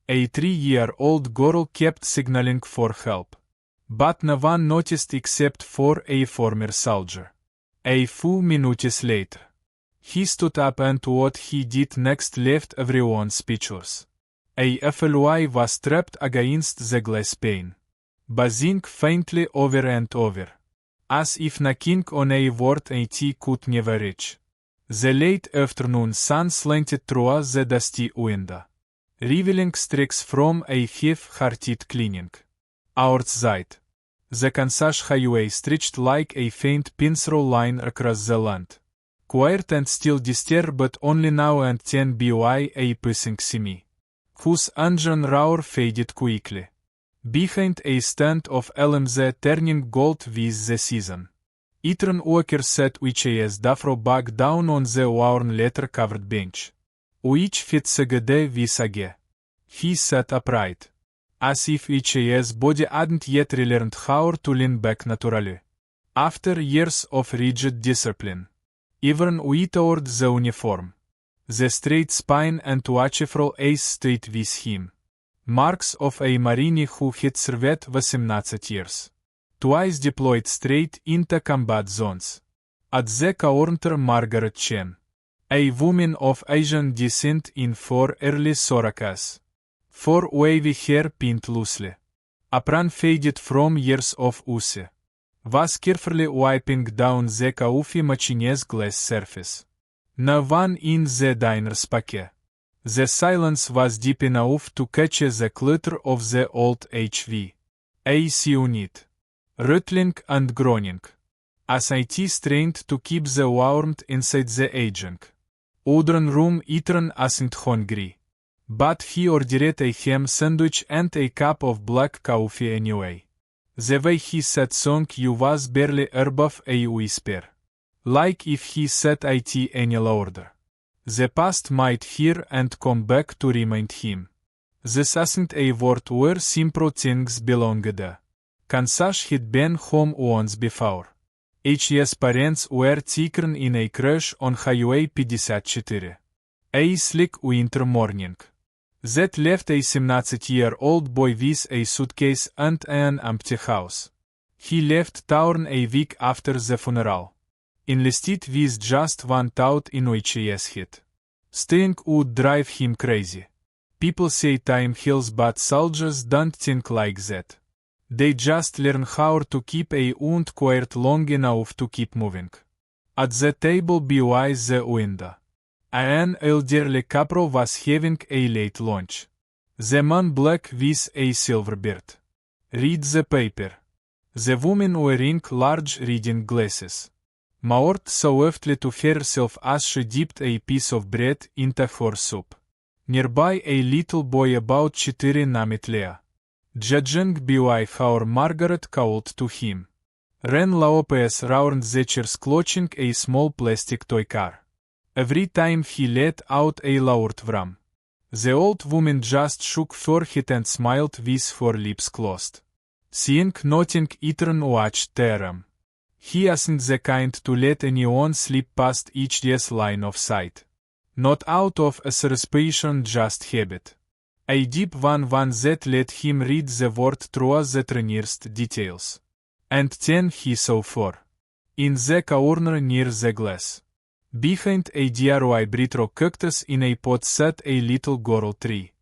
A 3-year-old girl kept signaling for help. But no one noticed except for a former soldier. A few minutes later, he stood up and what he did next left everyone speechless. A fly was trapped against the glass pane, buzzing faintly over and over, as if knocking on a word it could never reach. The late afternoon sun slanted through the dusty window, revealing streaks from a half-hearted cleaning. Outside, the Kansas highway stretched like a faint pencil line across the land, quiet and still disturbed only now and then by a passing semi, whose engine roar faded quickly, behind a stand of LMZ turning gold with the season. Ethan Walker sat with his duffel bag down on the worn leather-covered bench, which fit sagade visage. He sat upright, as if his body hadn't yet relearned how to lean back naturally. After years of rigid discipline, even without the uniform, the straight spine and watchful eyes stayed with him. Marks of a Marine who had served 18 years. Twice deployed straight into combat zones. At the counter Margaret Chen, a woman of Asian descent in four early Soracas. For wavy hair pinned loosely. Apron faded from years of use. Was carefully wiping down the coffee machine's glass surface. No one in the diner's pocket. The silence was deep enough to catch the clatter of the old HV.AC unit, rattling and groaning, as IT strained to keep the warmth inside the aging wooden room. Ethan wasn't hungry, but he ordered a ham sandwich and a cup of black coffee anyway. The way he said "thank you" was barely above a whisper, like if he said it any louder, the past might hear and come back to remind him. This isn't a world where simple things belonged. Kansas had been home once before. His parents were taken in a crash on Highway 54. A slick winter morning that left a 17-year-old boy with a suitcase and an empty house. He left town a week after the funeral, enlisted with just one thought in his head. Staying would drive him crazy. People say time heals, but soldiers don't think like that. They just learn how to keep a wound quiet long enough to keep moving. At the table by the window, an elderly couple was having a late lunch. The man black with a silver beard. Read the paper. The woman wearing large reading glasses murmured softly to herself as she dipped a piece of bread into her soup. Nearby a little boy about 4 named Lea, judging by how Margaret called to him, ran Lopez round the chairs clutching a small plastic toy car. Every time he let out a loud vroom, the old woman just shook her head and smiled with her lips closed. Seeing nothing, Ethan watched them. He isn't the kind to let anyone slip past each day's line of sight. Not out of a suspicion, just habit. A deep one that let him read the word through the tiniest details. And then he saw four. In the corner near the glass, behind a dry bright cactus in a pot, sat a little girl, 3,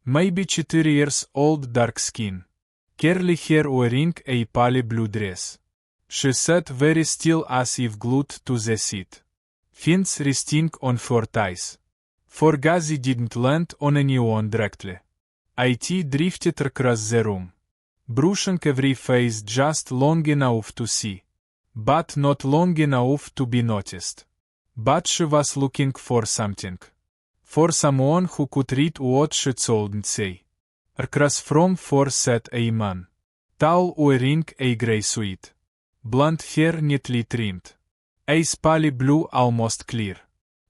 maybe 4 years old, dark skin, curly hair, wearing a pale blue dress. She sat very still as if glued to the seat, fins resting on her thighs. For gaze didn't land on anyone directly. It drifted across the room, brushing every face just long enough to see, but not long enough to be noticed. But she was looking for something. For someone who could read what she shouldn't say. Across from her sat a man, tall, wearing a grey suit, blonde hair neatly trimmed, eyes pale blue, almost clear.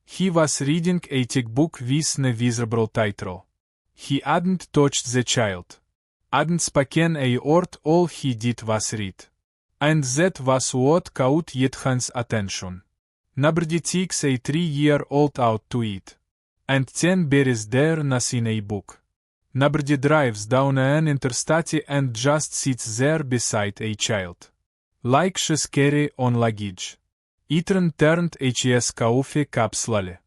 He was reading a thick book with no visible title. He hadn't touched the child, hadn't spoken a word, all he did was read. And that was what caught Ethan's attention. Nobody takes a 3-year-old out to eat. And then buries their nose in a book. Nobody drives down an interstate and just sits there beside a child. Like she's carry on luggage. Ethan turned his coffee cup slowly.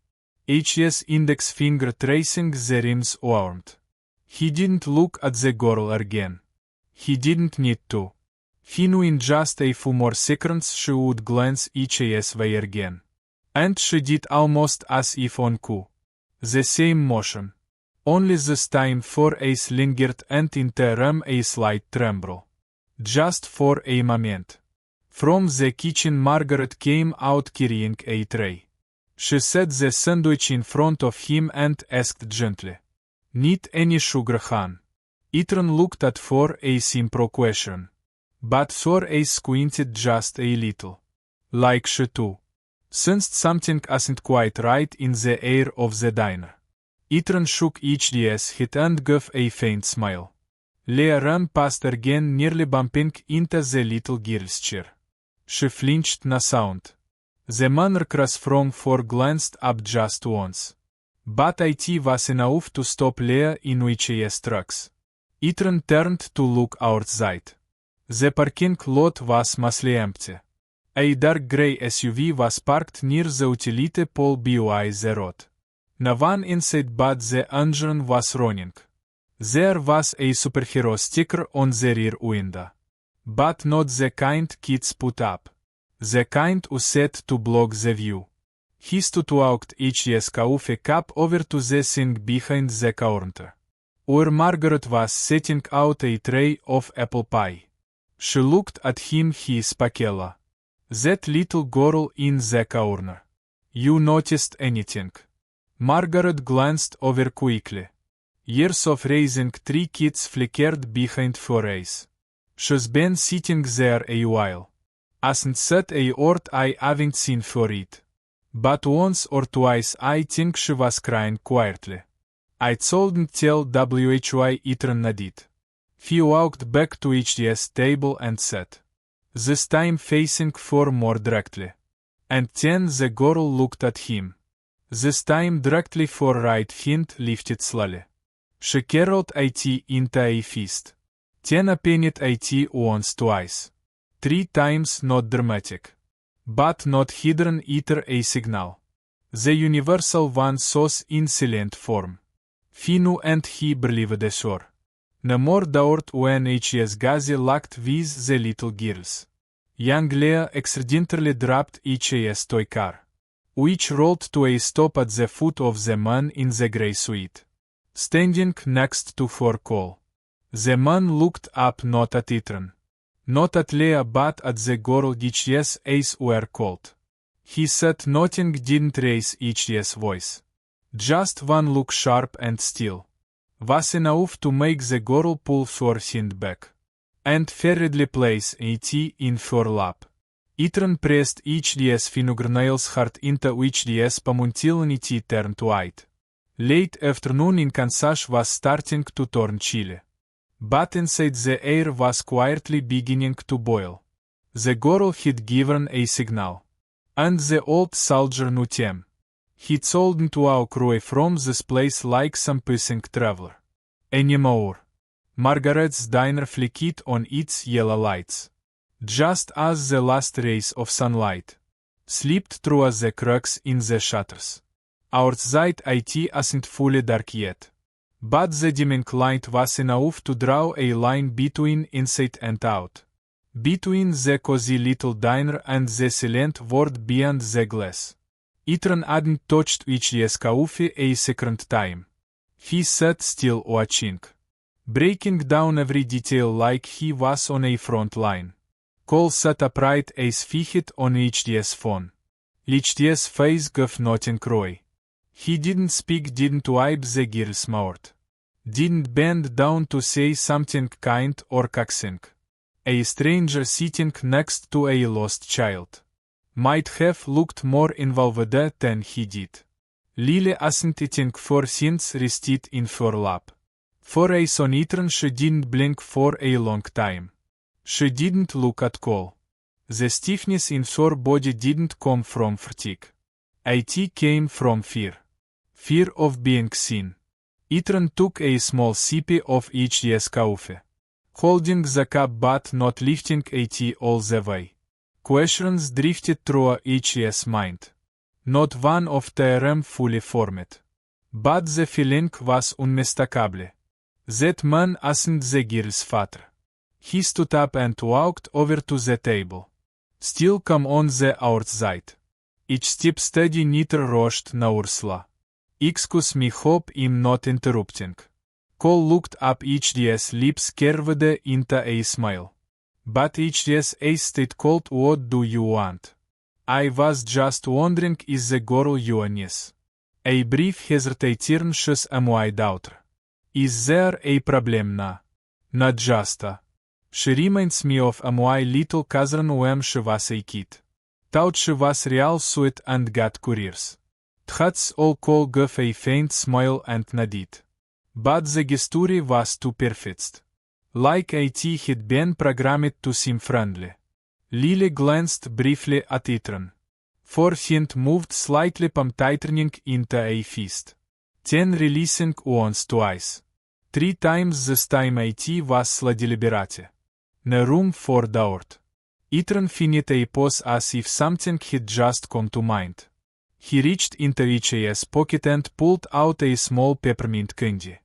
His index finger tracing the rims warmed. He didn't look at the girl again. He didn't need to. He knew in just a few more seconds she would glance his way again. And she did almost as if on cue. The same motion. Only this time her eyes lingered and in them a slight tremble. Just for a moment. From the kitchen Margaret came out carrying a tray. She set the sandwich in front of him and asked gently. Need any sugar, hon? Ethan looked at her, a simple question. But her eyes squinted just a little. Like she too sensed something wasn't quite right in the air of the diner. Ethan shook his head and gave a faint smile. Leah ran past again, nearly bumping into the little girl's chair. She flinched no sound. The man across from her glanced up just once. But it was enough to stop Leah in his tracks. Ethan turned to look outside. The parking lot was mostly empty. A dark grey SUV was parked near the utility pole by the road. No one inside but the engine was running. There was a superhero sticker on the rear window. But not the kind kids put up. The kind set to block the view. He stood walked his coffee cup over to the sink behind the counter, where Margaret was setting out a tray of apple pie. She looked at him, his Pakela. That little girl in the corner. You noticed anything? Margaret glanced over quickly. Years of raising 3 kids flickered behind her eyes. She's been sitting there a while. Hasn't said a word I haven't seen for it. But once or twice I think she was crying quietly. I couldn't tell why Ethan nodded. He walked back to his table and sat. This time facing her more directly. And then the girl looked at him. This time directly, her right hand lifted slowly. She curled it into a fist. Then opened it once, twice. 3 times, not dramatic. But not hidden either, a signal. The universal one sauce in silent form. He knew and he believed sure. No more doubt when his gaze locked with the little girls. Young Leah accidentally dropped his toy car, which rolled to a stop at the foot of the man in the grey suit, standing next to her call. The man looked up, not at Ethan, not at Leah but at the girl his eyes were cold. He said nothing, didn't raise his voice. Just one look, sharp and still, was enough to make the girl pull her hand back, and hurriedly place it in her lap. Ethan pressed his fingernails hard into his palm until it turned white. Late afternoon in Kansas was starting to turn chilly. But inside the air was quietly beginning to boil. The girl had given a signal. And the old soldier knew them. He told to walk away from this place like some passing traveler. Anymore. Margaret's diner flickered on its yellow lights. Just as the last rays of sunlight slipped through the cracks in the shutters. Outside it wasn't fully dark yet. But the dimming light was enough to draw a line between inside and out. Between the cozy little diner and the silent world beyond the glass. Ethan hadn't touched his coffee a second time. He sat still watching. Breaking down every detail like he was on a front line. Cole sat upright as fixed on his phone. His face gave nothing away. He didn't speak, didn't wipe the girl's mouth. Didn't bend down to say something kind or coaxing. A stranger sitting next to a lost child might have looked more involved than he did. Lily wasn't eating for since rested in her lap. For a sonitron she didn't blink for a long time. She didn't look at Cole. The stiffness in her body didn't come from fatigue. It came from fear. Fear of being seen. Itran took a small sip of each yes coffee. Holding the cup but not lifting it all the way. Questions drifted through each yes mind. Not one of them fully formed. But the feeling was unmistakable. That man wasn't the girl's father. He stood up and walked over to the table. Still come on the outside. Each step steady neither rushed na Ursula. Excuse me, hope I'm not interrupting. Cole looked up each yes lips curved into a smile. But each yes stayed cold. What do you want? I was just wondering, is the girl your niece? A brief hesitation shows my daughter. Is there a problem now? Not just a. She reminds me of my little cousin when she was a kid. Thought she was real sweet and got careers. That's all. Cole gave a faint smile and nodded. But the gesture was too perfect. Like it had been programmed to seem friendly. Lily glanced briefly at Itran. Forehand moved slightly, palm tightening into a fist. Then releasing once twice. 3 times this time it was deliberate. No room for doubt. Itran finished a pause as if something had just come to mind. He reached into his pocket and pulled out a small peppermint candy.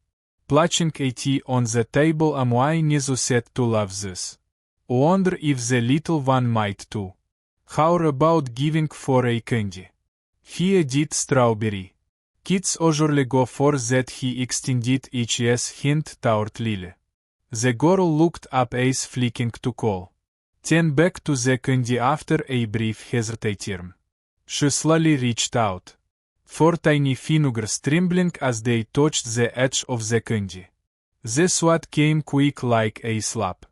Clutching it on the table, I Nizu said to love this. Wonder if the little one might too. How about giving for a candy? He did strawberry. Kids usually go for that. He extended his hand toward Lily. The girl looked up as flicking to Cole. Then back to the candy after a brief hesitation. She slowly reached out. 4 tiny fingers trembling as they touched the edge of the candy. The swat came quick like a slap.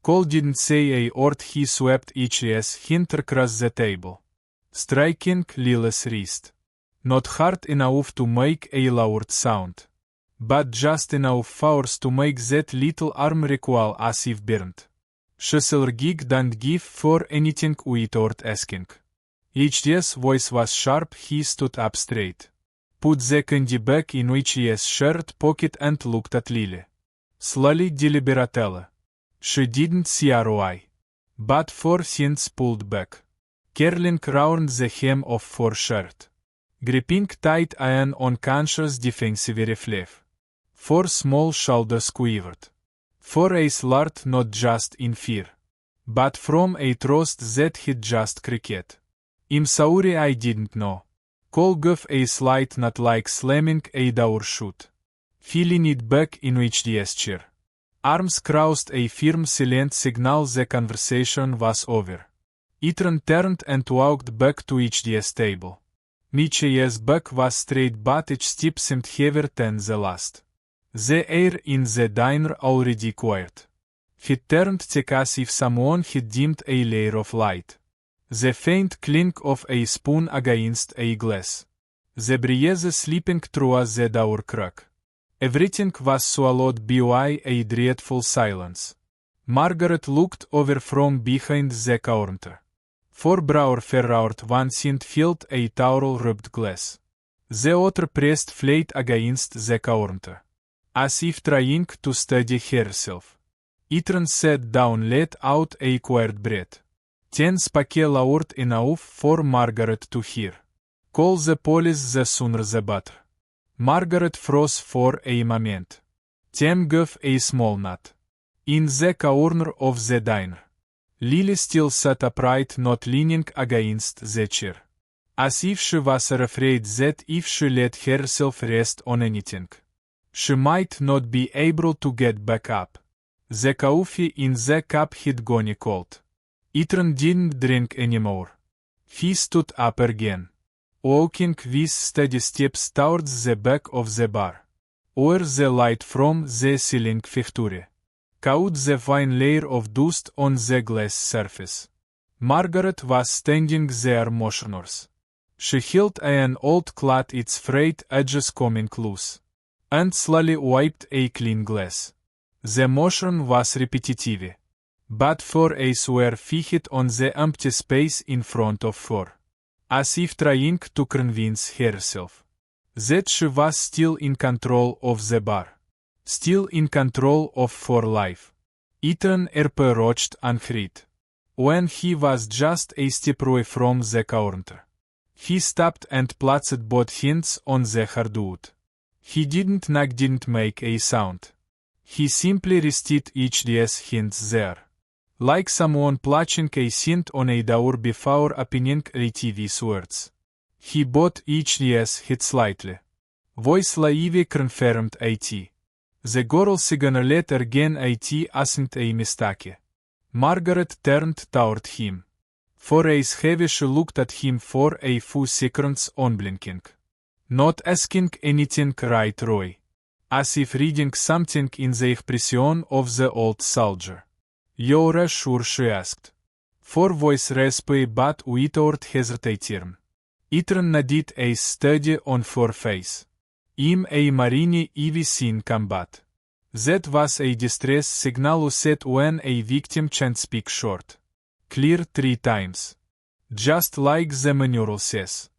Cole didn't say a word. He swept his hand across the table, striking Lily's wrist. Not hard enough to make a loud sound, but just enough force to make that little arm recoil as if burned. She allergic and give for anything without asking. His voice was sharp. He stood up straight, put the candy back in his shirt pocket and looked at Lily. Slowly, deliberately. She didn't see ROI. But 4 hands pulled back, curling round the hem of 4 shirt. Gripping tight an unconscious defensive reflex. 4 small shoulders quivered. 4 a slart not just in fear, but from a trust that had just cricket. I'm sorry, I didn't know. Cole gave a slight nod like slamming a door shut. Feeling it back in his chair. Arms crossed, a firm silent signal the conversation was over. Itran turned and walked back to his table. His back was straight but each step seemed heavier than the last. The air in the diner already quiet. He turned thick as if someone had dimmed a layer of light. The faint clink of a spoon against a glass. The breeze slipping through the door crack. Everything was swallowed by a dreadful silence. Margaret looked over from behind the counter. 4 brow furrowed, one hand filled a towel-rubbed glass. The other pressed flat against the counter, as if trying to steady herself. Itran sat down, let out a quiet breath. Then spoke loud enough for Margaret to hear. Call the police, the sooner the better. Margaret froze for a moment. Then gave a small nod. In the corner of the diner, Lily still sat upright, not leaning against the chair, as if she was afraid that if she let herself rest on anything, she might not be able to get back up. The coffee in the cup had gone cold. Itran didn't drink anymore. He stood up again, walking with steady steps towards the back of the bar, where the light from the ceiling factory caught the fine layer of dust on the glass surface. Margaret was standing there motionless. She held an old cloth, its frayed edges coming loose, and slowly wiped a clean glass. The motion was repetitive, but for a were fixed on the empty space in front of her, as if trying to convince herself That she was still in control of the bar. Still in control of for life. Ethan roached unhurt. When he was just a step away from the counter. He stopped and placed both hands on the hardwood. He didn't make a sound. He simply rested each hand there. Like someone clutching a cent on a door before opening TV's words. He bowed each head slightly. Voice live confirmed it. The girl signaled again it asn't a mistake. Margaret turned toward him. For a heavy she looked at him for a few seconds unblinking. Not asking anything right Roy. As if reading something in the expression of the old soldier. You're sure she asked. For voice raspy but without hesitation. Ethan nodded a study on her face. I'm a marine I've seen combat. That was a distress signal set when a victim can't speak short. Clear 3 times. Just like the manual says.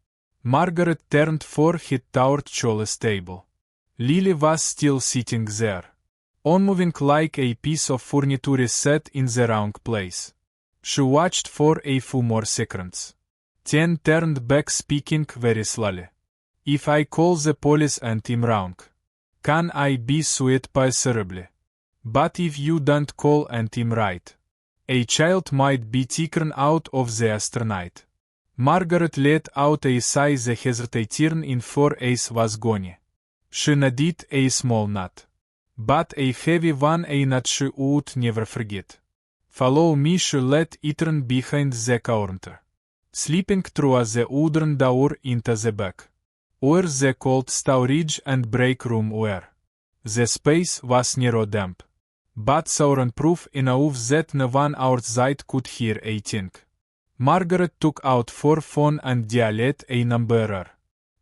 Margaret turned her head toward Charlie's table. Lily was still sitting there. Unmoving like a piece of furniture set in the wrong place. She watched for a few more seconds. Then turned back speaking very slowly. If I call the police and I'm wrong, can I be sued miserably? But if you don't call and I'm right, a child might be taken out of the astronaut. Margaret let out a sigh the hesitation in her eyes was gone. She nodded a small nod. But a heavy one a nod she would never forget. Follow me she led Ethan behind the counter. Slipping through the wooden door into the back. Where the cold storage and break room were. The space was narrow damp. But soundproof enough that no one outside could hear a thing. Margaret took out her phone and dialed a number.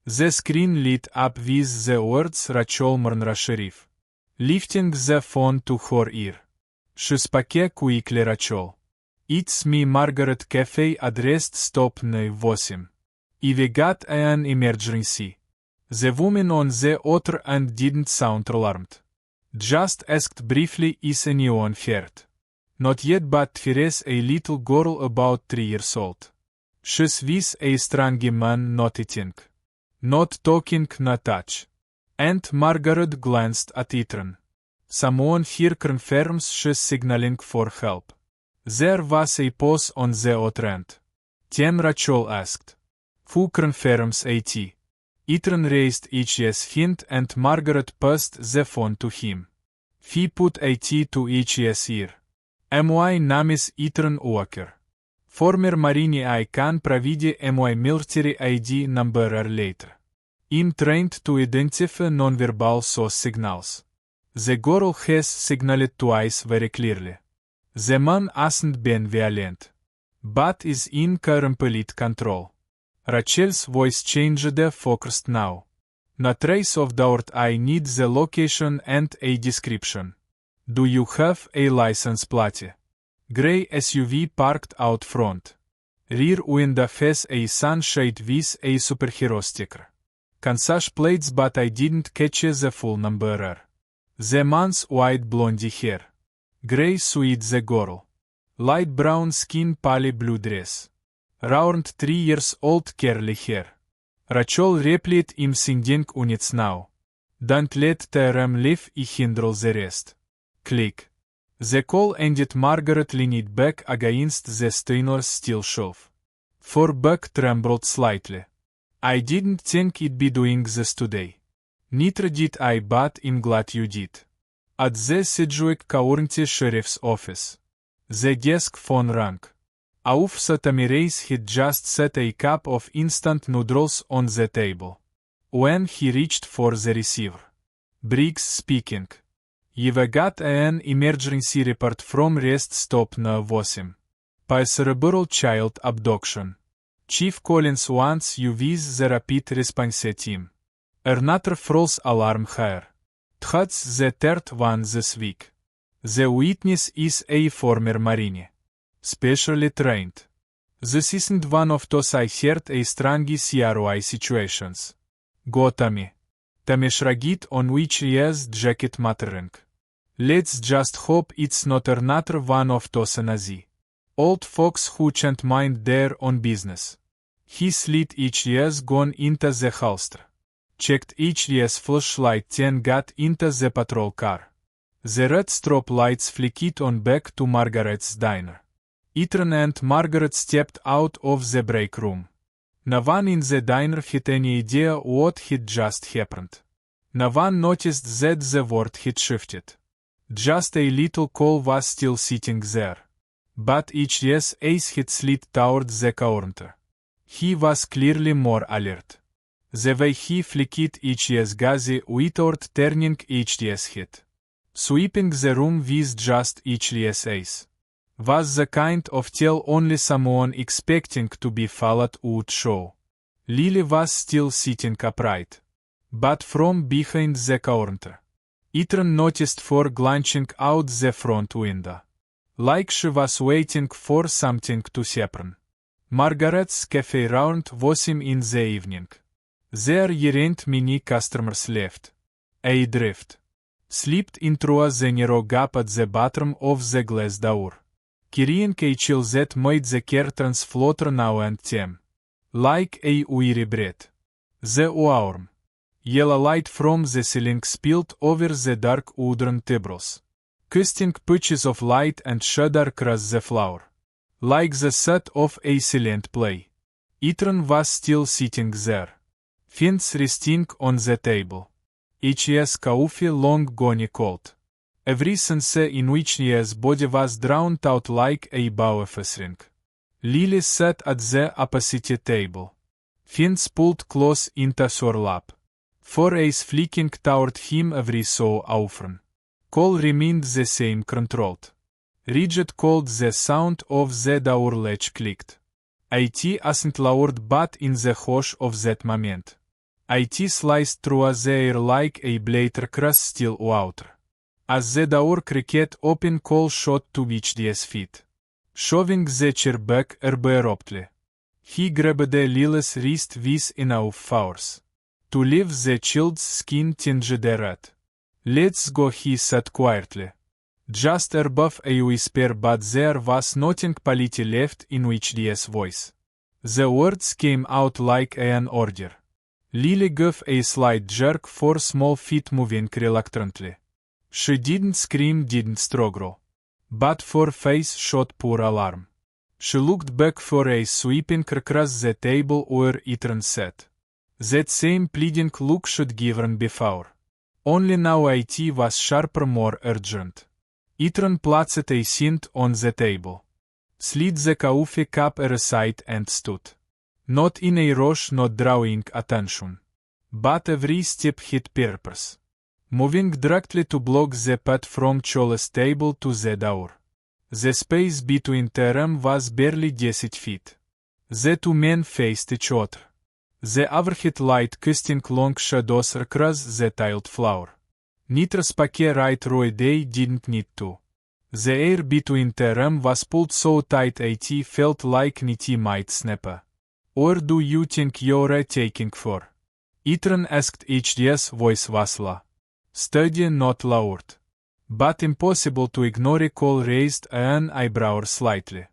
The screen lit up with the words Rachel Murnra Sheriff. Lifting the phone to her ear. She spoke quickly Rachel. It's me Margaret Cafe addressed stop no 8. We got an emergency. The woman on the other end didn't sound alarmed. Just asked briefly is anyone hurt. Not yet but there's a little girl about 3 years old. She's with a strong man not eating. Not talking not touch. And Margaret glanced at Ethan. Someone here confirms she's signaling for help. There was a pause on the other end. Then Rachel asked. Who confirms it? Ethan raised each hand and Margaret passed the phone to him. He put it to each ear. My name is Ethan Walker. Former Marine I can provide my military ID number later. I'm trained to identify non-verbal signals. The girl has signaled twice very clearly. The man hasn't been violent. But is in complete control. Rachel's voice changed focused now. No trace of doubt I need the location and a description. Do you have a license plate? Gray SUV parked out front. Rear window has a sunshade with a superhero sticker. Kansas plates but I didn't catch the full number. The man's white blondie hair. Gray suit the girl. Light brown skin pale blue dress. Round 3 years old curly hair. Rachel replied im sending units now. Don't let them leave I handle the rest. Click. The call ended. Margaret leaned back against the stainless steel shelf. Her back trembled slightly. I didn't think I'd be doing this today. Neither did I but I'm glad you did. At the Sedgwick County Sheriff's Office. The desk phone rang. Officer Ramirez had just set a cup of instant noodles on the table. When he reached for the receiver. Briggs speaking. You've got an emergency report from rest stop no 8. By cerebral child abduction. Chief Collins wants you with the rapid response team. Another false alarm here. That's the 3rd one this week. The witness is a former Marine. Specially trained. This isn't one of those I heard a strong CROI situations. Готами. Tameshragit on which is jacket mattering. Let's just hope it's not another one of those nazi old folks who can't mind their own business. He slid each year's gone into the holster. Checked each year's flashlight, then got into the patrol car. The red strobe lights flicked on back to Margaret's diner. Ethan and Margaret stepped out of the break room. No one in the diner had any idea what had just happened. No one noticed that the word had shifted. Just a little Cole was still sitting there. But each year's ace had slid toward the counter. He was clearly more alert. The way he flicked each year's gaze without turning each year's head, sweeping the room with just each year's ace, was the kind of tale only someone expecting to be followed would show. Lily was still sitting upright, but from behind the counter. Ethan noticed her glancing out the front window, like she was waiting for something to happen. Margaret's cafe round was in the evening. There weren't many customers left. A drift slipped in through the narrow gap at the bottom of the glass door, carrying a chill that made the curtains flutter now and then, like a weary breath. The warm yellow light from the ceiling spilled over the dark wooden tables, casting patches of light and shadow across the floor, like the set of a silent play. Ethan was still sitting there, fins resting on the table. Each year's coffee long gone cold. Every sense in which year's body was drawn out like a bow of a string. Lily sat at the opposite table. Fins pulled close into her lap. For eyes flicking toward him every so often. Cole remained the same, controlled. Rigid cold. The sound of the door latch clicked. It wasn't loud, but in the hush of that moment, it sliced through the air like a blade across steel water. As the door creaked open, Cole shot to his feet, shoving the chair back abruptly. He grabbed Lily's wrist with enough force to leave the child's skin tinged red. "Let's go," he said quietly. Just above a whisper, but there was nothing polite left in Lily's voice. The words came out like an order. Lily gave a slight jerk, for small feet moving reluctantly. She didn't scream, didn't struggle, but her face showed poor alarm. She looked back for a sweeping across the table where Ethan sat. That same pleading look she'd given before. Only now it was sharper, more urgent. Ethan placed a cent on the table, slid the coffee cup aside and stood. Not in a rush, not drawing attention, but every step had purpose. Moving directly to block the path from Chola's table to the door. The space between them was barely 10 feet. The two men faced each other, the overhead light casting long shadows across the tiled floor. Neither spoke right away. They didn't need to. The air between them was pulled so tight it felt like it might snap. "Where do you think you're taking for?" Ethan asked. Each year's voice was low, steady, not loud, but impossible to ignore. Cole raised an eyebrow slightly,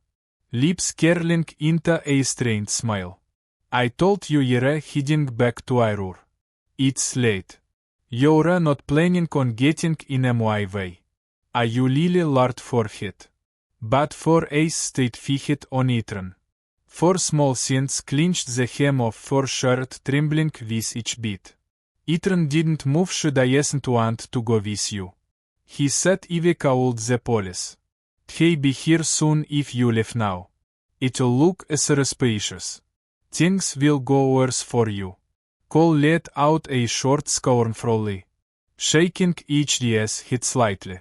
lips curling into a strained smile. "I told you you're heading back to Aurora. It's late. You're not planning on getting in my way, are you?" Lily laughed forehead, but for a stayed fixed on Ethan. Four small hands clenched the hem of her shirt, trembling with each beat. "Ethan didn't move. "She doesn't want to go with you," he said. "If called the police, he'll be here soon. If you leave now, it'll look suspicious. Things will go worse for you." Cole let out a short, scornful, shaking each year's head slightly,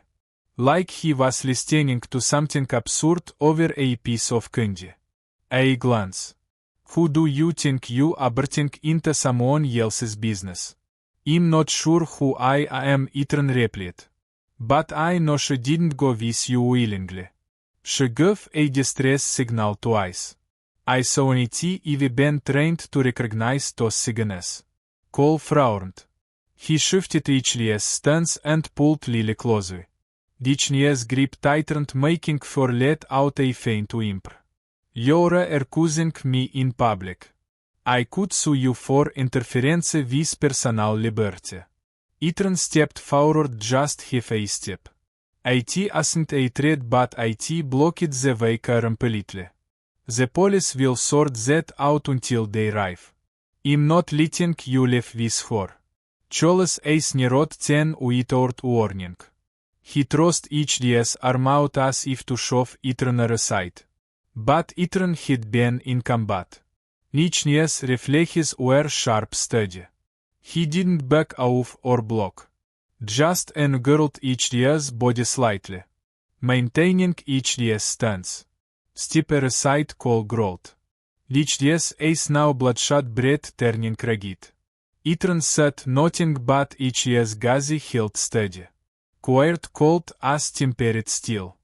like he was listening to something absurd over a piece of candy. A glance. "Who do you think you are bursting into someone else's business?" "I'm not sure who I am," Ethan replied. "But I know she didn't go with you willingly." She gave a distress signal twice. "I saw it. I've been trained to recognize those signals." Cole frowned. He shifted each year's stance and pulled Lily closer. Each year's grip tightened, making for let out a faint whimper. You're accusing me in public. I could sue you for interference with personal liberty. Ethan stepped forward just half a step. It wasn't a threat, but it blocked the way completely. The police will sort that out until they arrive. I'm not letting you leave with her. Charles is not 10 without warning. He thrust each year's arm out as if to shove Ethan aside. But Ethan had been in combat. Each year's reflexes were sharp, steady. He didn't back off or block. Just engirled each year's body slightly, maintaining each year's stance. Step aside, Cole growled. Each year's is now bloodshot, breath turning ragged. Ethan said nothing, but each year's gaze held steady. Quiet, cold as tempered steel.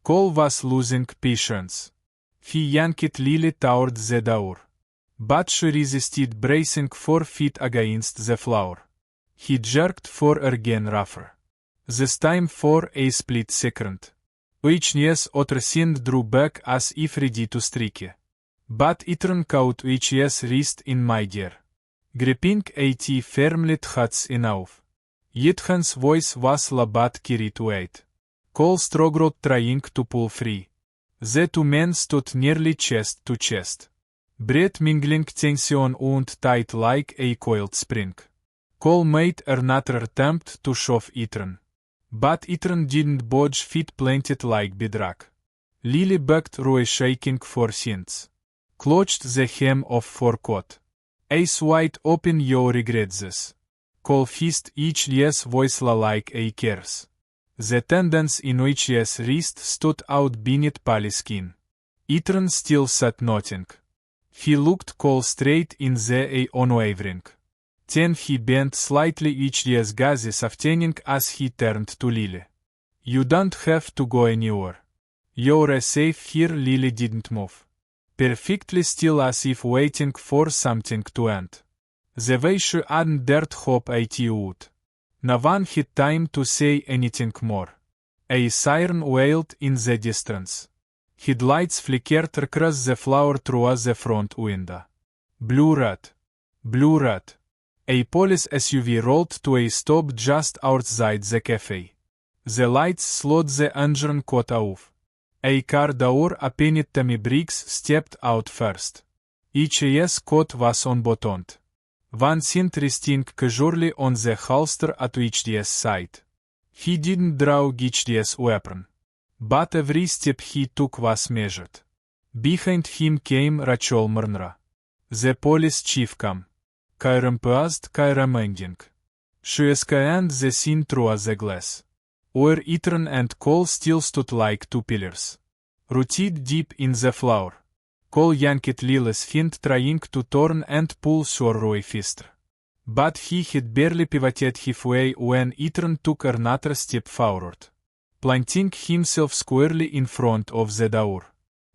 Cole was losing patience. He yanked Lily toward the door. But she resisted, bracing 4 feet against the floor. He jerked for again rougher. This time for a split second. Each year's other hand drew back as if ready to strike. But Ethan caught each year's wrist in midair. Gripping it firmly, that's enough. Ethan's voice was low but carried weight. Cole struggled, trying to pull free. The two men stood nearly chest to chest. Breath mingling, tension and tight like a coiled spring. Cole made another attempt to shove Ethan. But Ethan didn't budge, feet planted like bedrock. Lily backed, Roy shaking for hints. Clutched the hem of her coat. Eyes wide open, you regret this. Cole hissed, each year's voice like a curse. The tendons in each year's wrist stood out beneath pale skin. Ethan still said nothing. He looked Cole straight in the eye, unwavering. Then he bent slightly, each year's gaze softening as he turned to Lily. You don't have to go anywhere. You're safe here. Lily didn't move. Perfectly still, as if waiting for something to end. The way she hadn't dared hope it would. No one had time to say anything more. A siren wailed in the distance. Headlights flickered across the floor through the front window. Blue red. Blue red. A police SUV rolled to a stop just outside the cafe. The lights slowed the engine cut off. A car door opened. Tommy Briggs stepped out first. Each year's coat was unbuttoned. One hand resting casually on the holster at each year's side. He didn't draw each year's weapon. But every step he took was measured. Behind him came Rachel Murnra. The police chief came. Paused, reminding. She scanned the scene through the glass. Where Ethan and Cole still stood like two pillars. Rooted deep in the floor. Cole yanked Lily's hand, trying to turn and pull her faster. But he had barely pivoted halfway when Ethan took another step forward, planting himself squarely in front of the door.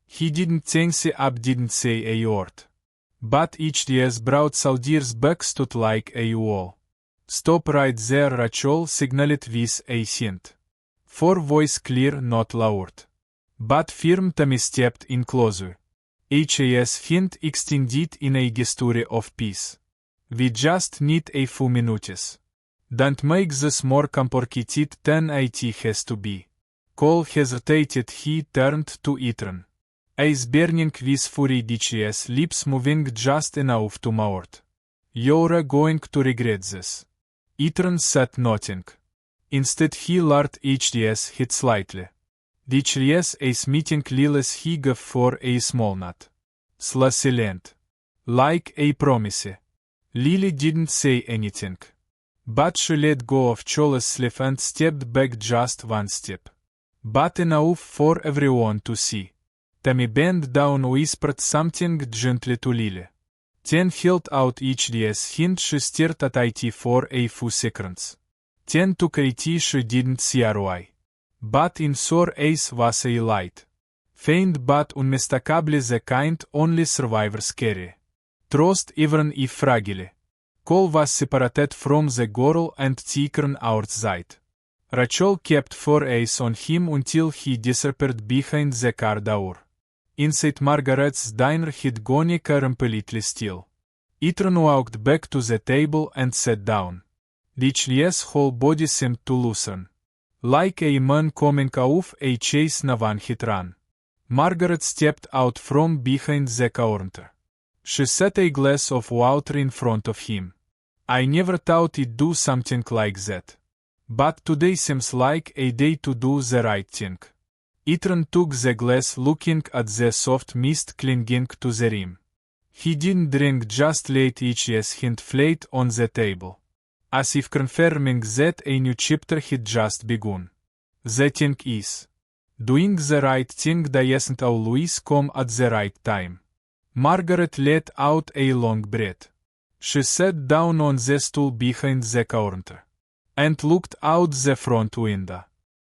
He didn't tense up, didn't say a word. But each year's broad soldier's back stood like a wall. Stop right there, Rachel signaled with a hint. For voice clear, not loud. But firm. Tommy stepped in closer. HAS hint extended in a gesture of peace. We just need a few minutes. Don't make this more complicated than it has to be. Cole hesitated. He turned to Ethan. Eyes burning with fury, DHS lips moving just enough to mouth. You're going to regret this. Ethan said nothing. Instead he lowered HDS head slightly. DHS is meeting Lily's he gave for a small nod. Silent. Like a promise. Lily didn't say anything. But she let go of Chola's sleeve and stepped back just one step. But enough for everyone to see. Tommy bent down, whispered something gently to Lily. Then held out HDS hand. She stared at it for a few seconds. Then took it. She didn't see why. But in her eyes was a light. Faint but unmistakably the kind only survivors carry. Trust, even if fragile. call was separated from the girl and taken outside. Rachel kept 4 eyes on him until he disappeared behind the car door. Inside Margaret's diner he'd gone completely still. Ethan walked back to the table and sat down. Richelieu's whole body seemed to loosen. Like a man coming off a chase no one had run. Margaret stepped out from behind the counter. She set a glass of water in front of him. I never thought I'd do something like that. But today seems like a day to do the right thing. Ethan took the glass, looking at the soft mist clinging to the rim. He didn't drink, just laid each hand flat on the table, as if confirming that a new chapter had just begun. The thing is, doing the right thing doesn't always come at the right time. Margaret let out a long breath. She sat down on the stool behind the counter and looked out the front window.